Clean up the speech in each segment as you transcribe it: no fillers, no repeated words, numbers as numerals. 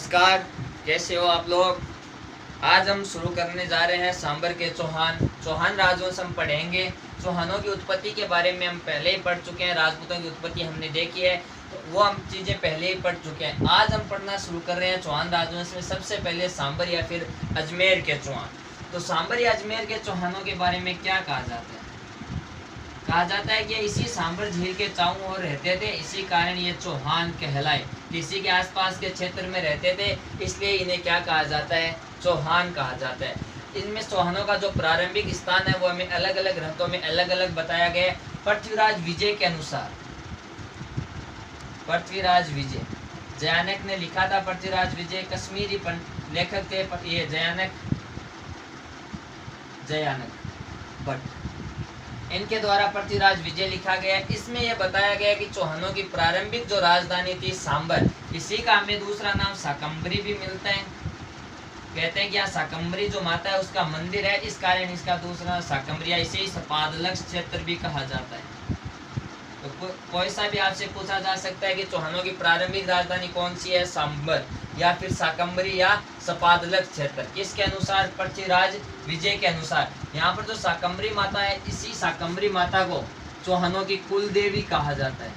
नमस्कार, कैसे हो आप लोग। आज हम शुरू करने जा रहे हैं सांबर के चौहान राजवंश हम पढ़ेंगे। चौहानों की उत्पत्ति के बारे में हम पहले ही पढ़ चुके हैं, राजपूतों की उत्पत्ति हमने देखी है, तो वो हम चीज़ें पहले ही पढ़ चुके हैं। आज हम पढ़ना शुरू कर रहे हैं चौहान राजवंश में सबसे पहले सांबर या फिर अजमेर के चौहान। तो सांबर या अजमेर के चौहानों के बारे में क्या कहा जाता है? कहा जाता है कि इसी सांबर झील के चारों ओर रहते थे, इसी कारण ये चौहान कहलाए। इसी के आसपास के क्षेत्र में रहते थे, इसलिए इन्हें क्या कहा जाता है? चौहान कहा जाता है। इनमें चौहानों का जो प्रारंभिक स्थान है वो हमें अलग अलग ग्रंथों में अलग अलग बताया गया है। पृथ्वीराज विजय के अनुसार, पृथ्वीराज विजय जयानक ने लिखा था। पृथ्वीराज विजय कश्मीरी लेखक थे, ये जयानक भट्ट, इनके द्वारा पृथ्वीराज विजय लिखा गया। इसमें यह बताया गया कि चौहानों की प्रारंभिक जो राजधानी थी सांबर, इसी का हमें दूसरा नाम शाकंभरी भी मिलता है। कहते हैं कि यहाँ शाकंभरी जो माता है उसका मंदिर है, इस कारण इसका दूसरा शाकंभरी, इसे ही सपादलक्ष क्षेत्र भी कहा जाता है। तो कोई सा भी आपसे पूछा जा सकता है कि चौहानों की प्रारंभिक राजधानी कौन सी है, सांबर या फिर शाकंभरी या सपादलक्ष क्षेत्र, किसके अनुसार? पृथ्वीराज विजय के अनुसार। यहाँ पर जो शाकंभरी माता है, इसी शाकंभरी माता को चौहानों की कुल देवी कहा जाता है।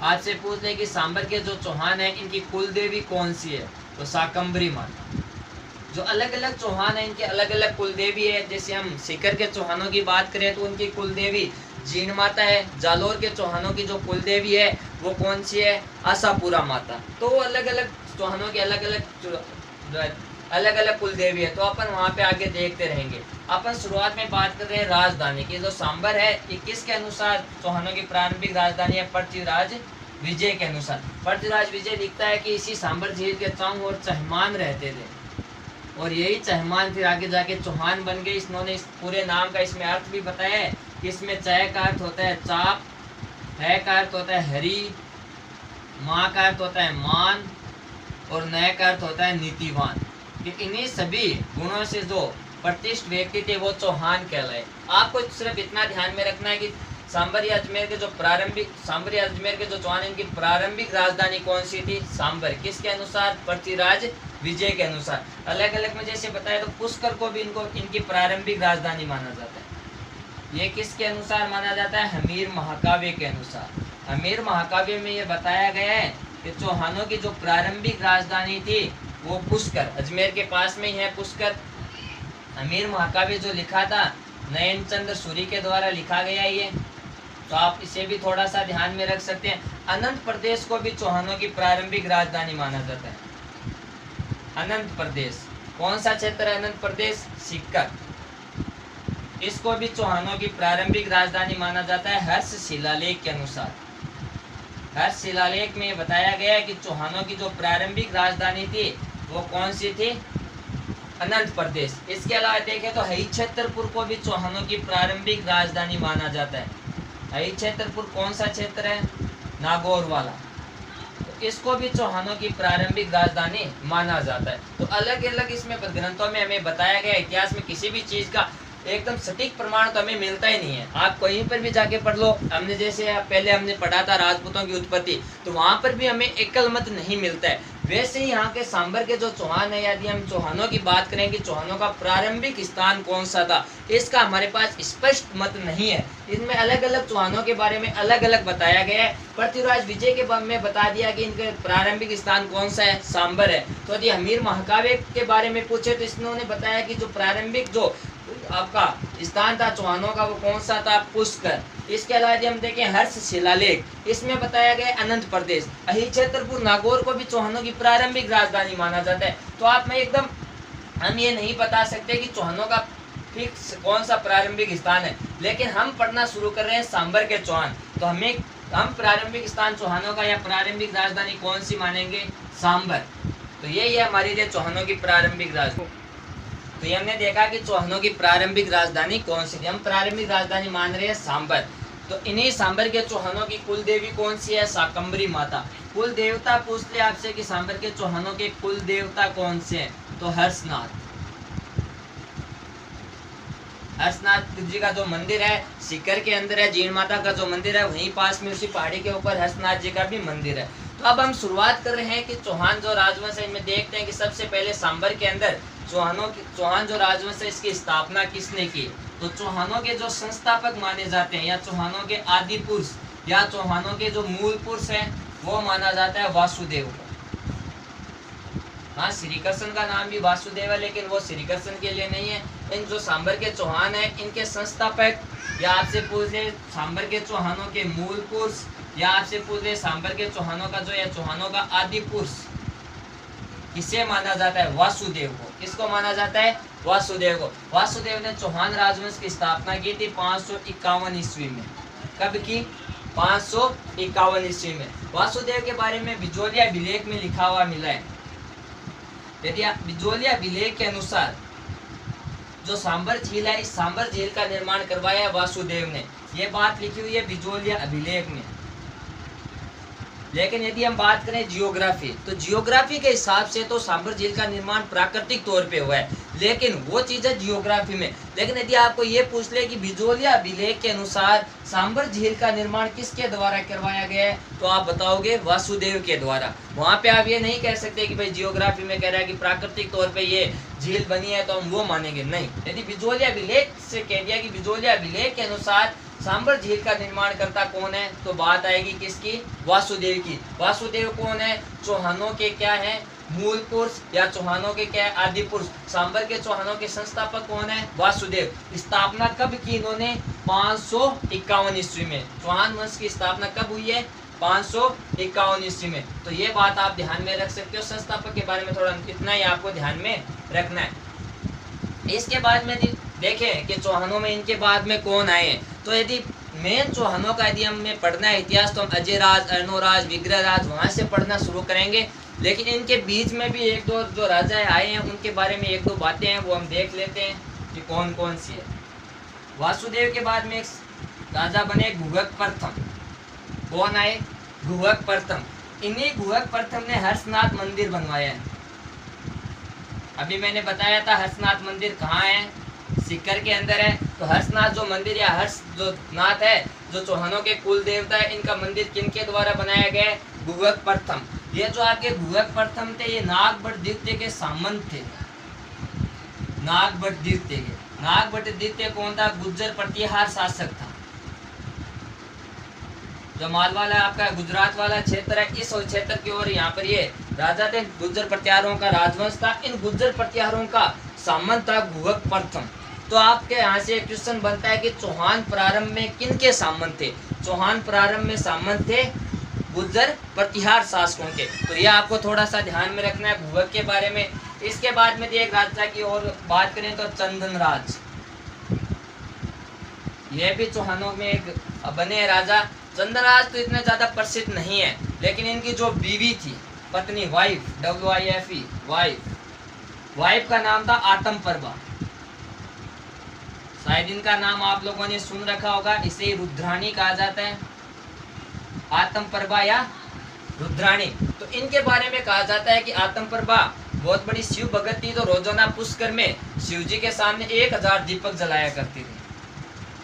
आपसे पूछ ले कि सांबर के जो चौहान है इनकी कुल देवी कौन सी है, तो शाकंभरी माता। जो अलग अलग चौहान है इनके अलग अलग कुल देवी है। जैसे हम सीकर के चौहानों की बात करें तो उनकी कुल देवी जीन माता है। जालोर के चौहानों की जो कुल देवी है वो कौन सी है? आशापुरा माता। तो अलग अलग चौहानों के अलग अलग कुल देवी है, तो अपन वहाँ पे आगे देखते रहेंगे। अपन शुरुआत में बात कर रहे हैं राजधानी की। जो सांबर है ये किसके अनुसार चौहानों की प्रारंभिक राजधानी है? पृथ्वीराज विजय के अनुसार। पृथ्वीराज विजय लिखता है कि इसी सांबर झील के चारों ओर चहमान रहते थे, और यही चहमान फिर आगे जाके चौहान बन गए। इन्होंने इस पूरे नाम का इसमें अर्थ भी बताया है कि इसमें चय का अर्थ होता है चाप, है का अर्थ होता है हरी, माँ का अर्थ होता है मान, और नय का अर्थ होता है नीतिवान। कि इन्हीं सभी गुणों से जो प्रतिष्ठित व्यक्ति थे वो चौहान कहलाए। आपको सिर्फ इतना ध्यान में रखना है कि सांबर या अजमेर के जो चौहान, इनकी प्रारंभिक राजधानी कौन सी थी? सांबर। किसके अनुसार? पृथ्वीराज विजय के अनुसार। अलग अलग में जैसे बताया तो पुष्कर को भी इनकी प्रारंभिक राजधानी माना जाता है। ये किसके अनुसार माना जाता है? हमीर महाकाव्य के अनुसार। हमीर महाकाव्य में ये बताया गया है कि चौहानों की जो प्रारंभिक राजधानी थी वो पुष्कर, अजमेर के पास में ही है पुष्कर। हमीर महाकाव्य जो लिखा था नयन चंद्र सूरी के द्वारा लिखा गया ये, तो आप इसे भी थोड़ा सा ध्यान में रख सकते हैं। अनंत प्रदेश को भी चौहानों की प्रारंभिक राजधानी माना जाता है। अनंत प्रदेश कौन सा क्षेत्र है? अनंत प्रदेश सीकर, इसको भी चौहानों की प्रारंभिक राजधानी माना जाता है हर्ष शिलालेख के अनुसार। हर्ष शिलालेख में बताया गया है कि चौहानों की जो प्रारंभिक राजधानी थी वो कौन सी थी? अनंत प्रदेश। इसके अलावा देखें तो हरिश्चंद्रपुर को भी चौहानों की प्रारंभिक राजधानी माना जाता है। हरिश्चंद्रपुर कौन सा क्षेत्र है? नागौर वाला, तो इसको भी चौहानों की प्रारंभिक राजधानी माना जाता है। तो अलग अलग इसमें ग्रंथों में हमें बताया गया, इतिहास में किसी भी चीज का एकदम सटीक प्रमाण तो हमें मिलता ही नहीं है। आप कहीं पर भी जाके पढ़ लो। हमने जैसे पहले हमने पढ़ा था राजपूतों की उत्पत्ति, तो वहां पर भी हमें एकल मत नहीं मिलता है। वैसे ही यहाँ के सांबर के जो चौहान है, यदि हम चौहानों की बात करें कि चौहानों का प्रारंभिक स्थान कौन सा था, इसका हमारे पास स्पष्ट मत नहीं है। इनमें अलग अलग चौहानों के बारे में अलग अलग बताया गया है। पृथ्वीराज विजय के बारे में बता दिया कि इनके प्रारंभिक स्थान कौन सा है? सांबर है। तो यदि हमीर महाकाव्य के बारे में पूछे तो इन्होंने बताया कि जो प्रारंभिक जो आपका स्थान था चौहानों का वो कौन सा था? पुष्कर। इसके अलावा यदि हम देखें हर्ष शिलालेख, इसमें बताया गया अनंत प्रदेश। हरिश्चंद्रपुर नागौर को भी चौहानों की प्रारंभिक राजधानी माना जाता है। तो आप में एकदम हम ये नहीं बता सकते कि चौहानों का फिक्स कौन सा प्रारंभिक स्थान है, लेकिन हम पढ़ना शुरू कर रहे हैं सांबर के चौहान, तो हम प्रारंभिक स्थान चौहानों का या प्रारंभिक राजधानी कौन सी मानेंगे? सांबर। तो यही है हमारी लिए चौहानों की प्रारंभिक राजधानी। तो ये हमने देखा कि चौहानों की प्रारंभिक राजधानी कौन सी थी। हम प्रारंभिक राजधानी मान रहे हैं सांबर। तो इन्हीं सांबर के चौहानों की कुल देवी कौन सी है? शाकंभरी माता। कुल देवता पूछ ले आपसे कि सांबर के चौहानों के कुल देवता कौन से हैं, तो हर्षनाथ। हर्षनाथ जी का जो मंदिर है सीकर के अंदर है। जीण माता का जो मंदिर है वहीं पास में उसी पहाड़ी के ऊपर हर्षनाथ जी का भी मंदिर है। तो अब हम शुरुआत कर रहे हैं कि चौहान जो राजवंश है इनमें देखते हैं कि सबसे पहले सांबर के अंदर चौहान जो राजवंश है इसकी स्थापना किसने की। तो चौहानों के जो संस्थापक माने जाते हैं या चौहानों के आदि पुरुष या चौहानों के जो मूल पुरुष हैं वो माना जाता है वासुदेव को। हाँ, श्री कृष्ण का नाम भी वासुदेव है, लेकिन वो श्री कृष्ण के लिए नहीं है। इन जो सांबर के चौहान है इनके संस्थापक, या आपसे पूछ ले सांबर के चौहानों के मूल पुरुष, या आपसे पूछ ले सांबर के चौहानों का जो या चौहानों का आदि पुरुष किसे माना जाता है, वासुदेव को। किसको माना जाता है, वासुदेव को। वासुदेव ने चौहान राजवंश की स्थापना की थी 551 ईस्वी में। कब की, 551 ईस्वी में। वासुदेव के बारे में बिजोलिया अभिलेख में लिखा हुआ मिला है। यदि बिजोलिया अभिलेख के अनुसार जो सांबर झील है, इस सांबर झील का निर्माण करवाया वासुदेव ने, ये बात लिखी हुई है बिजोलिया अभिलेख में। लेकिन यदि हम बात करें जियोग्राफी, तो जियोग्राफी के हिसाब से तो सांबर झील का निर्माण प्राकृतिक तौर पे हुआ है, लेकिन वो चीज है जियोग्राफी में। लेकिन यदि आपको ये पूछ ले कि बिजोलिया अभिलेख के अनुसार सांबर झील का निर्माण किसके द्वारा करवाया गया है, तो आप बताओगे वासुदेव के द्वारा। वहां पे आप ये नहीं कह सकते कि भाई जियोग्राफी में कह रहा है कि प्राकृतिक तौर पे ये झील बनी है तो हम वो मानेंगे, नहीं। यदि बिजोलिया अभिलेख से कह दिया कि बिजोलिया अभिलेख के अनुसार सांबर झील का निर्माण करता कौन है, तो बात आएगी किसकी, वासुदेव की। वासुदेव कौन है, चौहानों के क्या है, मूल पुरुष, या चौहानों के क्या है, आदि पुरुष। सांबर के चौहानों के संस्थापक कौन है, वासुदेव। स्थापना कब की इन्होंने, 551 ईस्वी में। चौहान वंश की स्थापना कब हुई है, 551 ईस्वी में। तो ये बात आप ध्यान में रख सकते हो। संस्थापक के बारे में थोड़ा इतना ही आपको ध्यान में रखना है। इसके बाद में देखें कि चौहानों में इनके बाद में कौन आए हैं। तो यदि मेन चौहानों का यदि हमें पढ़ना है इतिहास, तो हम अजयराज, अर्णोराज, विग्रहराज वहां से पढ़ना शुरू करेंगे। लेकिन इनके बीच में भी एक दो जो राजा आए हैं उनके बारे में एक दो बातें हैं, वो हम देख लेते हैं कि कौन कौन सी है। वासुदेव के बाद में एक राजा बने गुहक प्रथम। कौन आए, गुहक प्रथम। इन्हीं गुहक प्रथम ने हर्षनाथ मंदिर बनवाया है। अभी मैंने बताया था हर्षनाथ मंदिर कहाँ है, सीकर के अंदर है। तो हर्षनाथ जो मंदिर या हर्ष जो नाथ है, जो चौहानों के कुल देवता है, इनका मंदिर किनके द्वारा बनाया गया है, गुहक प्रथम। ये जो आपके गुहक प्रथम थे ये नागभट्ट द्वितीय के सामंत थे। नागभट्ट द्वितीय के, नागभट्ट द्वितीय कौन था, गुर्जर प्रतिहार शासक था। जो मालवाला आपका गुजरात वाला क्षेत्र है, इस क्षेत्र की ओर यहाँ पर ये राजा थे, गुर्जर प्रतिहारों का राजवंश था। इन गुर्जर प्रतिहारों का सामंत था गुहक प्रथम। तो आपके यहाँ से एक क्वेश्चन बनता है कि चौहान प्रारंभ में किनके सामंत थे। चौहान प्रारंभ में सामंत थे गुर्जर प्रतिहार शासकों के। तो ये आपको थोड़ा सा ध्यान में रखना है गुहक के बारे में। इसके बाद में एक राजा की और बात करें तो चंदनराज। यह भी चौहानों में एक बने राजा। चंदनराज तो इतने ज्यादा प्रसिद्ध नहीं है, लेकिन इनकी जो बीवी थी, पत्नी, वाइफ, WIFE, वाइफ का नाम था आतमप्रभा। शायद इनका नाम आप लोगों ने सुन रखा होगा, इसे रुद्राणी कहा जाता है, आतमप्रभा या रुद्राणी। तो इनके बारे में कहा जाता है कि आतमप्रभा बहुत बड़ी शिव भगत थी। तो रोजाना पुष्कर में शिव जी के सामने 1000 दीपक जलाया करती थी।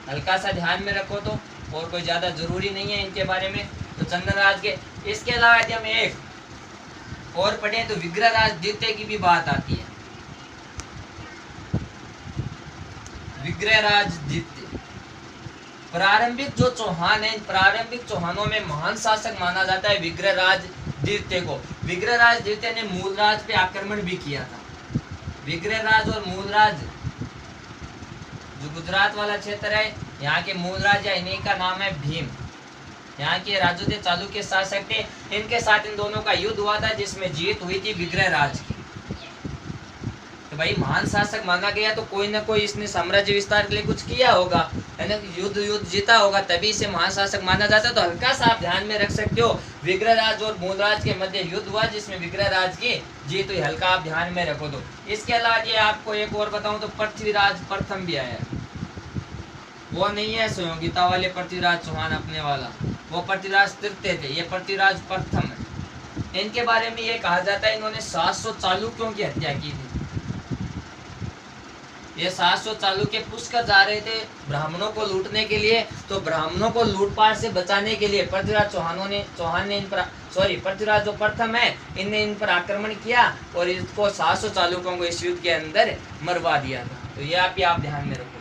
हल्का सा ध्यान में रखो तो, और कोई ज्यादा जरूरी नहीं है इनके बारे में। तो चंदनराज के, इसके अलावा यदि हम एक और पढ़े तो विग्रहराज द्वितीय की भी बात आती है। विग्रहराज द्वितीय प्रारंभिक जो चौहान है, प्रारंभिक चौहानों में महान शासक माना जाता है विग्रहराज द्वितीय को। विग्रहराज द्वितीय ने मूलराज पे आक्रमण भी किया था। विग्रहराज और मूलराज जो गुजरात वाला क्षेत्र है, यहाँ के मूलराज या इन्हीं का नाम है भीम। यहाँ के राजोदय चालुक्य शासक थे। इनके साथ इन दोनों का युद्ध हुआ था, जिसमें जीत हुई थी विग्रहराज की। तो भाई महान शासक माना गया तो कोई ना कोई इसने साम्राज्य विस्तार के लिए कुछ किया होगा, है ना, युद्ध जीता होगा, तभी इसे महान शासक माना जाता है। तो हल्का सा आप ध्यान में रख सकते हो, विग्रहराज और मूलराज के मध्य युद्ध हुआ जिसमें विग्रहराज की जीत हुई। हल्का आप ध्यान में रखो। तो इसके अलावा ये आपको एक और बताऊं तो पृथ्वीराज प्रथम भी आया है। वो नहीं है संयोगिता वाले पृथ्वीराज चौहान अपने वाला, वो पृथ्वीराज तृतीय थे, ये पृथ्वीराज प्रथम है। इनके बारे में ये कहा जाता है इन्होंने 700 चालुक्यों की हत्या की थी। ये 700 चालुक्य पुष्कर जा रहे थे ब्राह्मणों को लूटने के लिए। तो ब्राह्मणों को लूटपाट से बचाने के लिए पृथ्वीराज चौहान ने इन पर पृथ्वीराज जो प्रथम है इनने इन पर आक्रमण किया और इसको 700 चालुक्यों को इस युद्ध के अंदर मरवा दिया था। तो ये आप ध्यान में रखो।